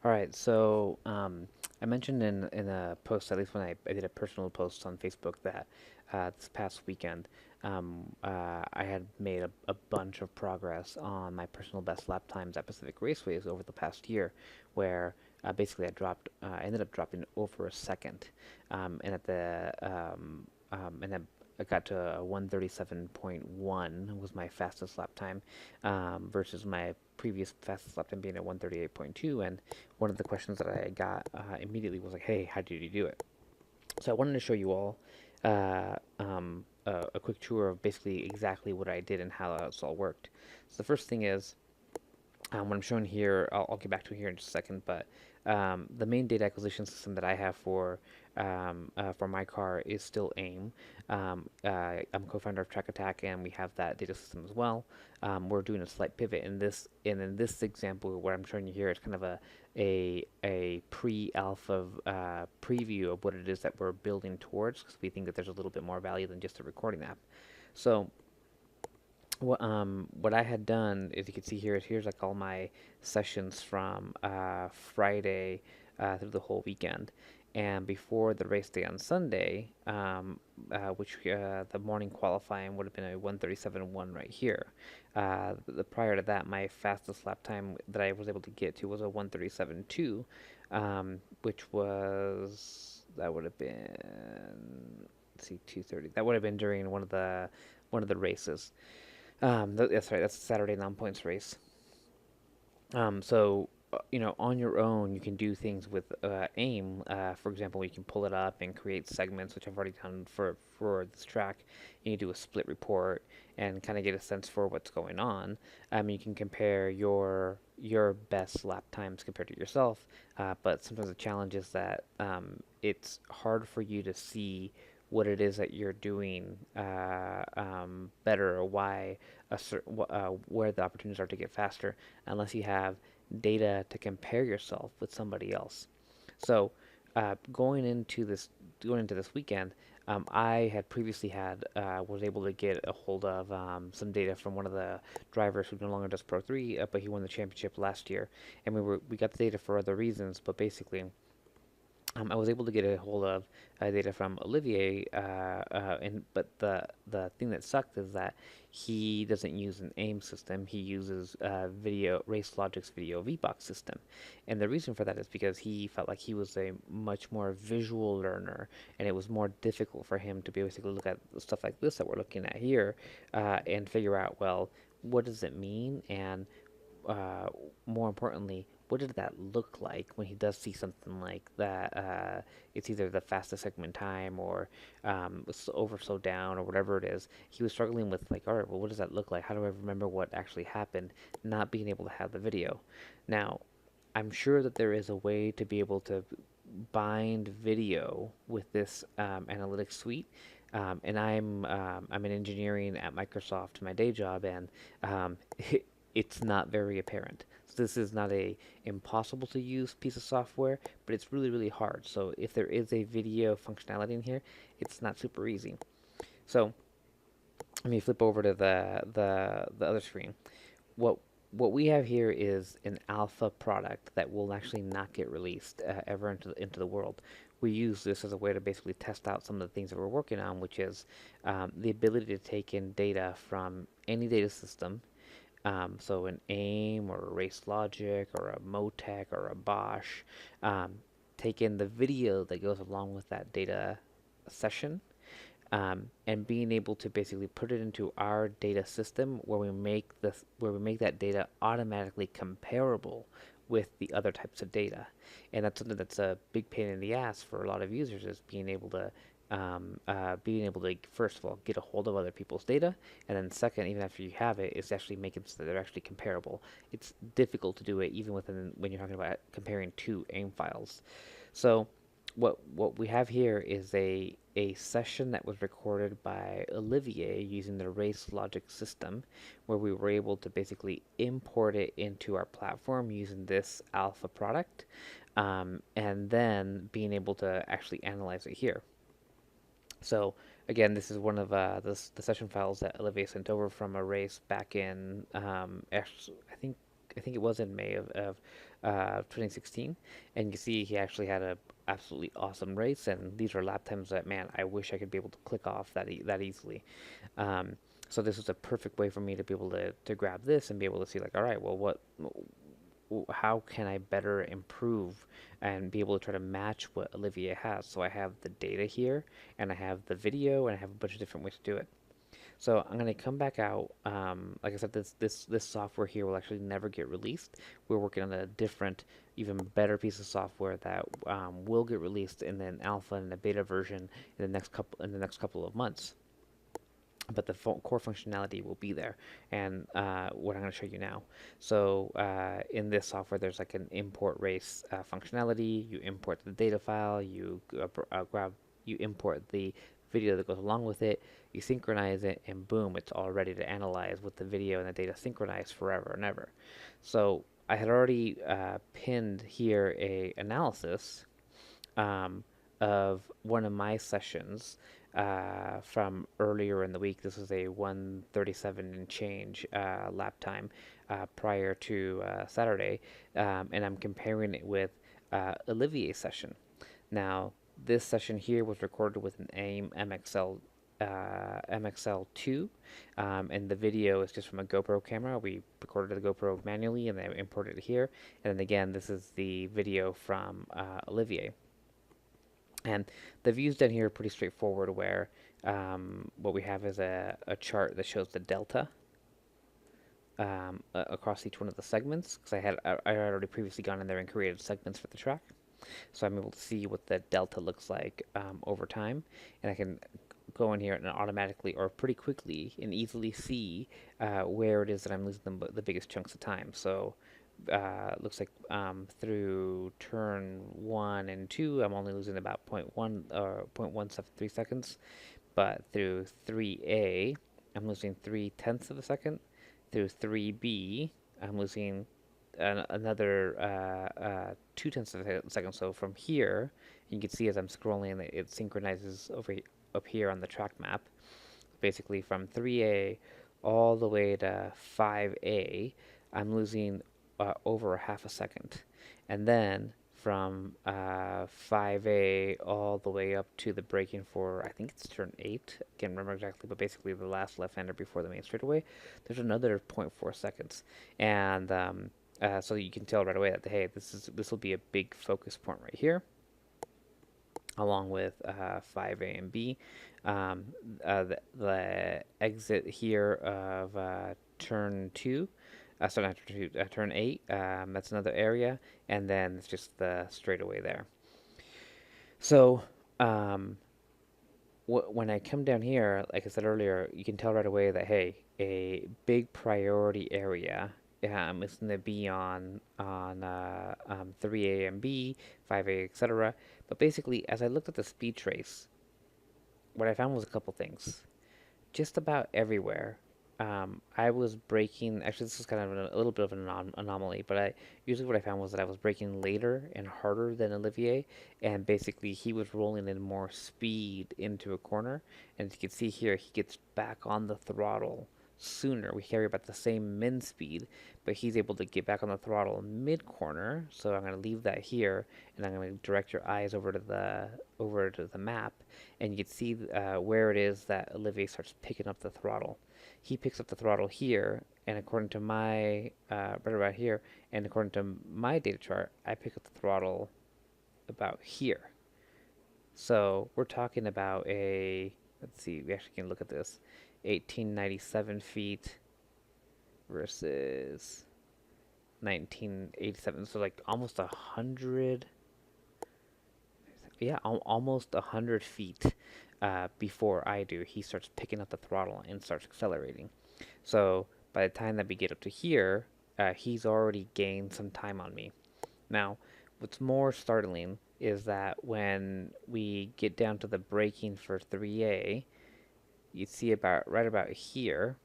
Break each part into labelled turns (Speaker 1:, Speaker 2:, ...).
Speaker 1: All right, so I mentioned in a post, at least when I did a personal post on Facebook, that this past weekend I had made a bunch of progress on my personal best lap times at Pacific Raceways over the past year, where basically I ended up dropping over a second, and at the and then I got to 137.1 was my fastest lap time, versus my previous fastest lap time being at 138.2. And one of the questions that I got immediately was like, "Hey, how did you do it?" So I wanted to show you all a quick tour of basically exactly what I did and how it's all worked. So the first thing is what I'm showing here, I'll get back to it here in just a second, but the main data acquisition system that I have for my car is still AIM. I'm co-founder of Track Attack, and we have that data system as well. We're doing a slight pivot in this, and in this example, what I'm showing you here is kind of a pre-alpha preview of what it is that we're building towards, because we think that there's a little bit more value than just a recording app. So what I had done, as you can see here, is here's like all my sessions from Friday through the whole weekend, and before the race day on Sunday, which the morning qualifying would have been a 1:37.1 right here. The prior to that, my fastest lap time that I was able to get to was a 1:37.2, which was that would have been, let's see, 2:30. That would have been during one of the races. That's right. That's the Saturday non-points race. On your own, you can do things with AIM. For example, you can pull it up and create segments, which I've already done for this track. You can do a split report and kind of get a sense for what's going on. You can compare your best lap times compared to yourself, but sometimes the challenge is that it's hard for you to see what it is that you're doing better, or where the opportunities are to get faster, unless you have data to compare yourself with somebody else. So going into this weekend, I had previously had was able to get a hold of some data from one of the drivers who no longer does Pro 3, but he won the championship last year, and we got the data for other reasons, but basically I was able to get a hold of data from Olivier, but the thing that sucked is that he doesn't use an AIM system. He uses video RaceLogic's video VBOX system, and the reason for that is because he felt like he was a much more visual learner, and it was more difficult for him to basically look at stuff like this that we're looking at here, and figure out, well, what does it mean, and uh, more importantly, what did that look like when he does see something like that? It's either the fastest segment time, or over slowed down, or whatever it is. He was struggling with, like, all right, well, what does that look like? How do I remember what actually happened? Not being able to have the video. Now, I'm sure that there is a way to be able to bind video with this analytics suite. And I'm in engineering at Microsoft, my day job, and it's not very apparent. So this is not a impossible to use piece of software, but it's really, really hard. So if there is a video functionality in here, it's not super easy. So let me flip over to the other screen. What what we have here is an alpha product that will actually not get released ever into the world. We use this as a way to basically test out some of the things that we're working on, which is the ability to take in data from any data system, so an AIM or a RaceLogic or a Motec or a Bosch, um, take in the video that goes along with that data session, and being able to basically put it into our data system where we make that data automatically comparable with the other types of data. And that's something that's a big pain in the ass for a lot of users, is being able to, first of all, get a hold of other people's data, and then second, even after you have it, is actually make it so that they're actually comparable. It's difficult to do it even when you're talking about comparing two AIM files. So what we have here is a session that was recorded by Olivier using the RaceLogic system, where we were able to basically import it into our platform using this alpha product, and then being able to actually analyze it here. So again, this is one of the session files that Olivier sent over from a race back in, I think I think it was in May of 2016, and you can see he actually had a absolutely awesome race, and these are lap times that, man, I wish I could be able to click off that easily. Um, so this was a perfect way for me to be able to grab this and be able to see like, all right, well, how can I better improve and be able to try to match what Olivier has? So I have the data here, and I have the video, and I have a bunch of different ways to do it. So I'm going to come back out. Like I said, this software here will actually never get released. We're working on a different, even better piece of software that will get released in an alpha and a beta version in the next couple of months. But the core functionality will be there, and what I'm going to show you now. So in this software, there's like an import race functionality. You import the data file. You import the video that goes along with it. You synchronize it, and boom, it's all ready to analyze with the video and the data synchronized forever and ever. So I had already pinned here a analysis um, of one of my sessions from earlier in the week. This is a 1:37 and change lap time prior to Saturday, and I'm comparing it with Olivier's session. Now, this session here was recorded with an AIM MXL2, and the video is just from a GoPro camera. We recorded the GoPro manually and then imported it here. And then again, this is the video from Olivier. And the views down here are pretty straightforward, where what we have is a chart that shows the delta across each one of the segments, because I had already previously gone in there and created segments for the track. So I'm able to see what the delta looks like over time, and I can go in here and automatically or pretty quickly and easily see where it is that I'm losing the biggest chunks of time. So looks like through turn 1 and 2, I'm only losing about 0.1 or 0.173 seconds, but through 3A, I'm losing 3/10 of a second. Through 3B, I'm losing another 2/10 of a second. So from here, you can see as I'm scrolling, it synchronizes up here on the track map. Basically, from 3A all the way to 5A, I'm losing over half a second. And then from 5A all the way up to the braking for, I think it's turn 8. I can't remember exactly, but basically the last left-hander before the main straightaway, there's another 0.4 seconds. And so you can tell right away that, hey, this will be a big focus point right here, along with 5A and B. The exit here of turn 2, sorry, not turn 2, turn 8, that's another area, and then it's just the straightaway there. So when I come down here, like I said earlier, you can tell right away that, hey, a big priority area is going to be on 3A and B, 5A, etc. But basically, as I looked at the speed trace, what I found was a couple things. Just about everywhere, I was braking. Actually, this is kind of a little bit of an anomaly, but usually what I found was that I was braking later and harder than Olivier, and basically he was rolling in more speed into a corner. And as you can see here, he gets back on the throttle sooner. We carry about the same min speed, but he's able to get back on the throttle mid corner. So I'm going to leave that here, and I'm going to direct your eyes over to the map, and you can see where it is that Olivier starts picking up the throttle. He picks up the throttle here, and according to my right about here, and according to my data chart, I pick up the throttle about here. So we're talking about let's see, we actually can look at this, 1897 feet versus 1987. So like almost 100, yeah, almost 100 feet before I do. He starts picking up the throttle and starts accelerating. So by the time that we get up to here, he's already gained some time on me. Now, what's more startling is that when we get down to the braking for 3A, you see right about here,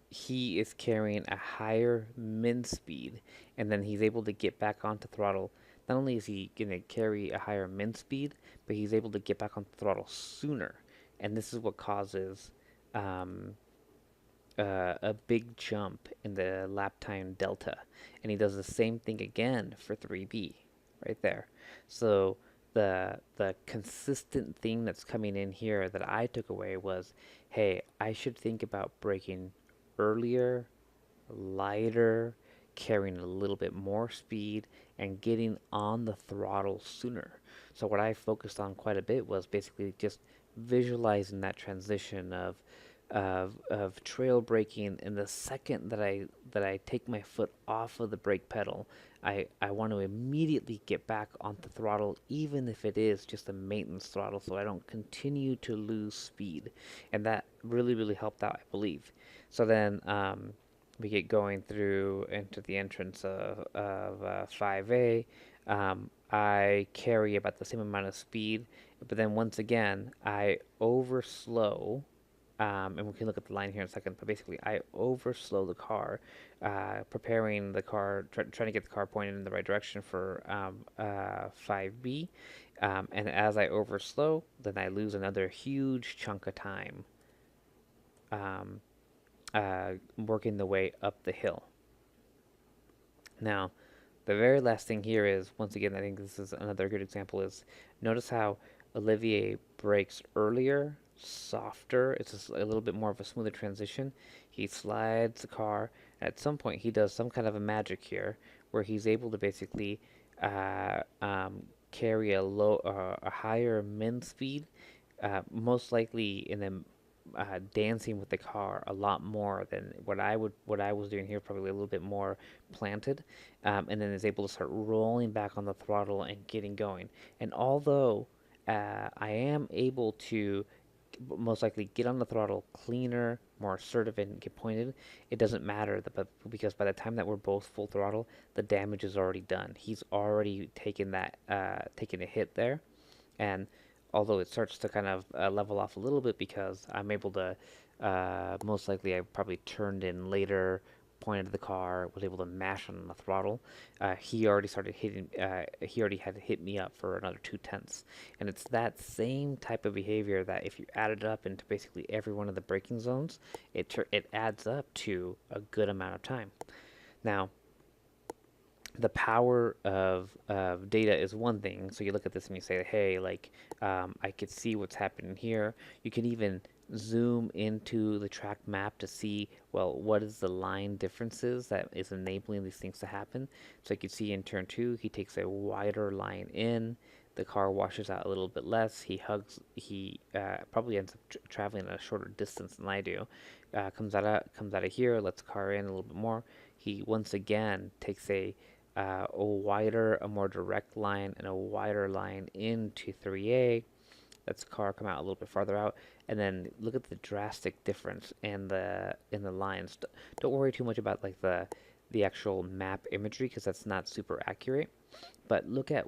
Speaker 1: he is carrying a higher min speed, and then he's able to get back onto throttle. Not only is he going to carry a higher min speed, but he's able to get back on throttle sooner. And this is what causes a big jump in the lap time delta, and he does the same thing again for 3B, right there. So the consistent thing that's coming in here that I took away was, hey, I should think about braking earlier, lighter, carrying a little bit more speed, and getting on the throttle sooner. So what I focused on quite a bit was basically just visualizing that transition of trail braking, and the second that I take my foot off of the brake pedal, I want to immediately get back on the throttle, even if it is just a maintenance throttle, so I don't continue to lose speed. And that really, really helped out, I believe. So then we get going through into the entrance of 5A. I carry about the same amount of speed, but then once again, I overslow, and we can look at the line here in a second, but basically I overslow the car, preparing the car, trying to get the car pointed in the right direction for 5B. And as I overslow, then I lose another huge chunk of time um, working the way up the hill. Now, the very last thing here is, once again, I think this is another good example, is notice how Olivier brakes earlier, softer. It's just a little bit more of a smoother transition. He slides the car. At some point, he does some kind of a magic here where he's able to basically uh, um, carry a higher min speed, most likely in the dancing with the car a lot more than what I was doing here, probably a little bit more planted, and then is able to start rolling back on the throttle and getting going. And although I am able to most likely get on the throttle cleaner, more assertive, and get pointed, it doesn't matter because by the time that we're both full throttle, the damage is already done. He's already taken a hit there, and although it starts to kind of level off a little bit because I'm able to, most likely I probably turned in later, pointed the car, was able to mash on the throttle. He already started hitting. He already had hit me up for another 2/10, and it's that same type of behavior that if you add it up into basically every one of the braking zones, it adds up to a good amount of time. Now, the power of data is one thing. So you look at this and you say, hey, like, I could see what's happening here. You can even zoom into the track map to see, well, what is the line differences that is enabling these things to happen. So you can see in turn 2, he takes a wider line in. The car washes out a little bit less. He probably ends up traveling at a shorter distance than I do. Comes out of here, lets the car in a little bit more. He once again takes a wider, a more direct line, and a wider line into 3A. Lets the car come out a little bit farther out, and then look at the drastic difference in the lines. Don't worry too much about like the actual map imagery because that's not super accurate. But look at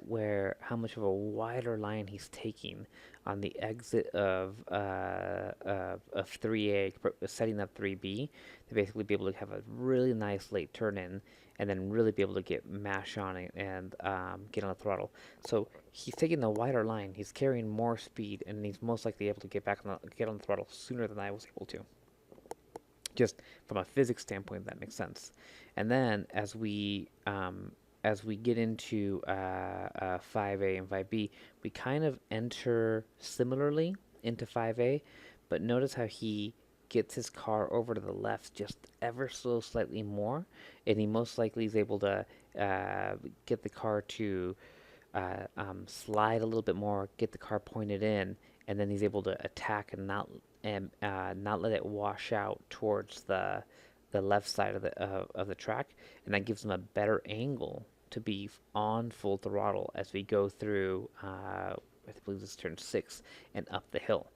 Speaker 1: how much of a wider line he's taking on the exit of 3A, setting up 3B to basically be able to have a really nice late turn in, and then really be able to get mash on it and get on the throttle. So he's taking the wider line, he's carrying more speed, and he's most likely able to get on the throttle sooner than I was able to. Just from a physics standpoint, that makes sense. And then as we get into 5A and 5B, we kind of enter similarly into 5A, but notice how he gets his car over to the left just ever so slightly more, and he most likely is able to get the car to slide a little bit more, get the car pointed in, and then he's able to attack and not let it wash out towards the left side of the track, and that gives him a better angle to be on full throttle as we go through. I believe this is turn 6 and up the hill.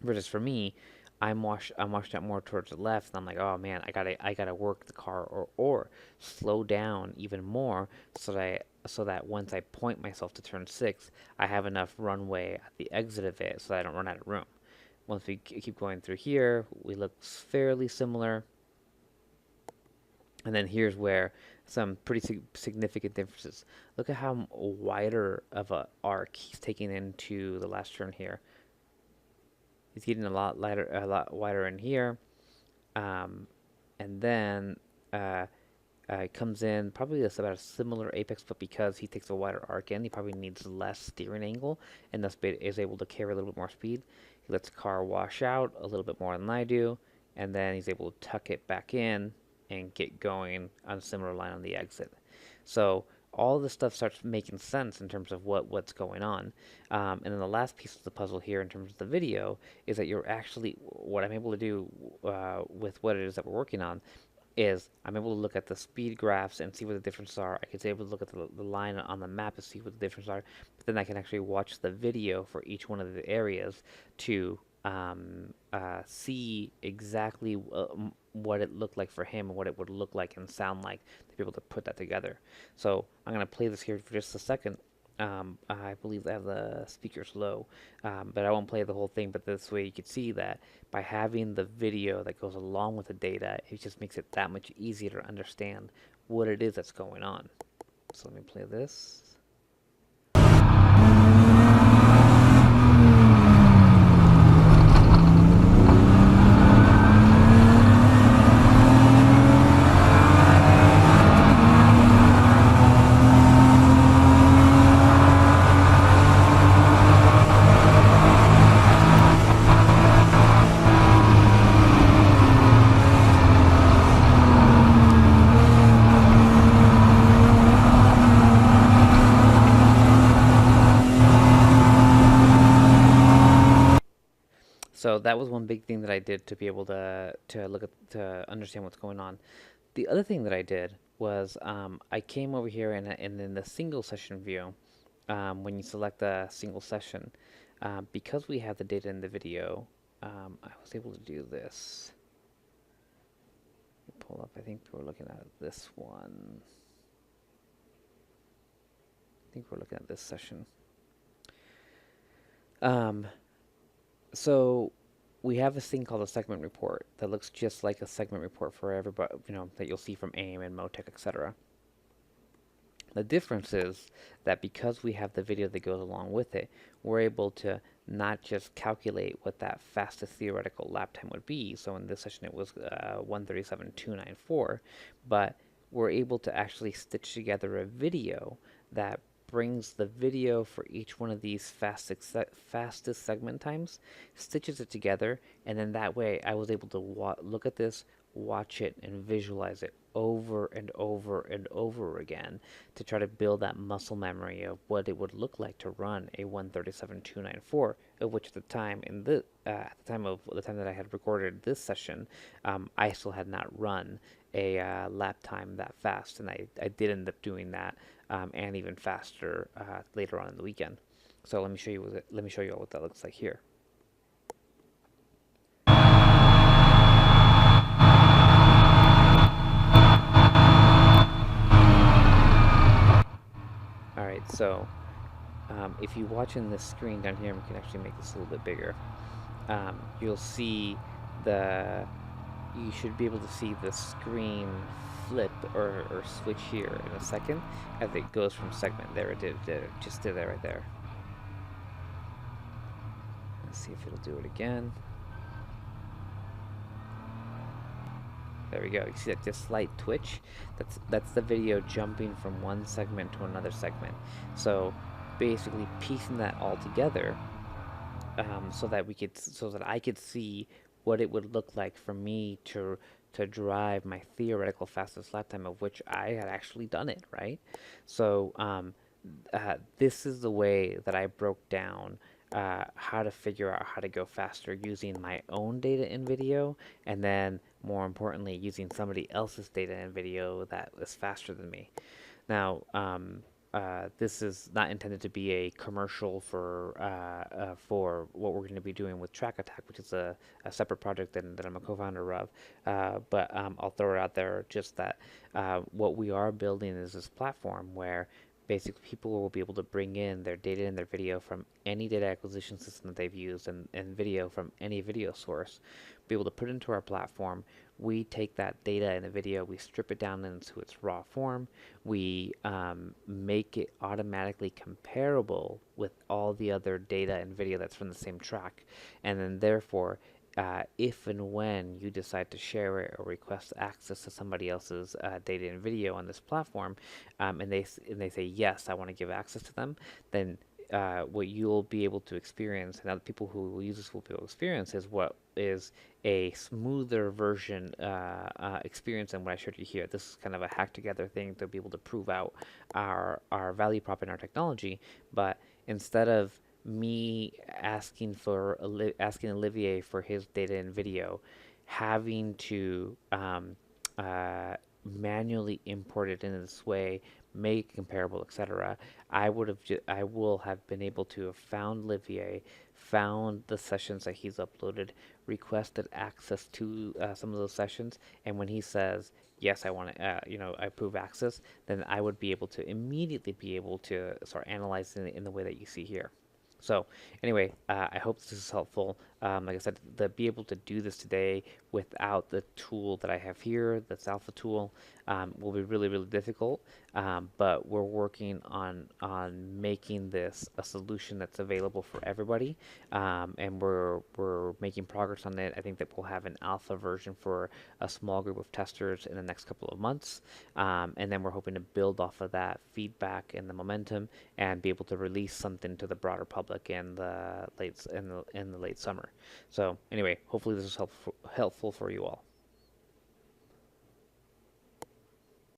Speaker 1: Versus for me, I'm washed out more towards the left, and I'm like, oh man, I gotta work the car or slow down even more so that once I point myself to turn 6, I have enough runway at the exit of it so that I don't run out of room. Once we keep going through here, we look fairly similar. And then here's where some pretty significant differences. Look at how wider of a arc he's taking into the last turn here. He's getting a lot wider in here. And then it comes in probably this about a similar apex, but because he takes a wider arc in, he probably needs less steering angle, and thus is able to carry a little bit more speed. He lets the car wash out a little bit more than I do, and then he's able to tuck it back in and get going on a similar line on the exit. So all this stuff starts making sense in terms of what's going on. And then the last piece of the puzzle here in terms of the video is that you're actually, what I'm able to do with what it is that we're working on is I'm able to look at the speed graphs and see what the differences are. I can able to look at the line on the map and see what the differences are, but then I can actually watch the video for each one of the areas to see exactly what it looked like for him and what it would look like and sound like to be able to put that together. So I'm going to play this here for just a second. I believe I have the speakers low, but I won't play the whole thing. But this way you can see that by having the video that goes along with the data, it just makes it that much easier to understand what it is that's going on. So let me play this. So that was one big thing that I did to be able to look at to understand what's going on. The other thing that I did was I came over here and in the single session view, when you select a single session, because we have the data in the video, I was able to do this. Pull up. I think we're looking at this one. I think we're looking at this session. So we have this thing called a segment report that looks just like a segment report for everybody, that you'll see from AIM and Motec, etc. The difference is that because we have the video that goes along with it, we're able to not just calculate what that fastest theoretical lap time would be. So in this session it was 1:37.294, but we're able to actually stitch together a video that brings the video for each one of these fastest segment times, stitches it together, and then that way I was able to look at this, watch it, and visualize it over and over and over again to try to build that muscle memory of what it would look like to run a 1:37.294, of which at the time at the time that I had recorded this session, I still had not run a lap time that fast, and I did end up doing that and even faster later on in the weekend. So let me show you what that looks like here. Alright, so if you watch in this screen down here, we can actually make this a little bit bigger. You'll see you should be able to see the screen flip or switch here in a second as it goes from segment. There it did, just did that right there. Let's see if it'll do it again. There we go. You see that just slight twitch? That's the video jumping from one segment to another segment. So basically piecing that all together, so that I could see what it would look like for me to drive my theoretical fastest lap time, of which I had actually done it, right? So this is the way that I broke down how to figure out how to go faster using my own data in video, and then more importantly using somebody else's data in video that is faster than me. Now this is not intended to be a commercial for what we're going to be doing with Track Attack, which is a separate project that I'm a co-founder of. But I'll throw it out there just that what we are building is this platform where basically people will be able to bring in their data and their video from any data acquisition system that they've used, and video from any video source, be able to put it into our platform. We take that data and the video, we strip it down into its raw form, we make it automatically comparable with all the other data and video that's from the same track, and then therefore if and when you decide to share it or request access to somebody else's data and video on this platform, and they say yes, I want to give access to them, then what you'll be able to experience, and other people who will use this will be able to experience, is what is a smoother version experience than what I showed you here. This is kind of a hack together thing to be able to prove out our value prop in our technology, but instead of me asking Olivier for his data and video, having to manually import it in this way, make it comparable, etc. I will have been able to have found Olivier, found the sessions that he's uploaded, requested access to some of those sessions, and when he says yes, I want to, I approve access, then I would be able to immediately be able to start analyzing it in the way that you see here. So anyway, I hope this is helpful. Like I said, to be able to do this today without the tool that I have here, this alpha tool, will be really, really difficult. But we're working on making this a solution that's available for everybody, and we're making progress on it. I think that we'll have an alpha version for a small group of testers in the next couple of months, and then we're hoping to build off of that feedback and the momentum and be able to release something to the broader public in the late summer. So anyway, hopefully this is helpful for you all.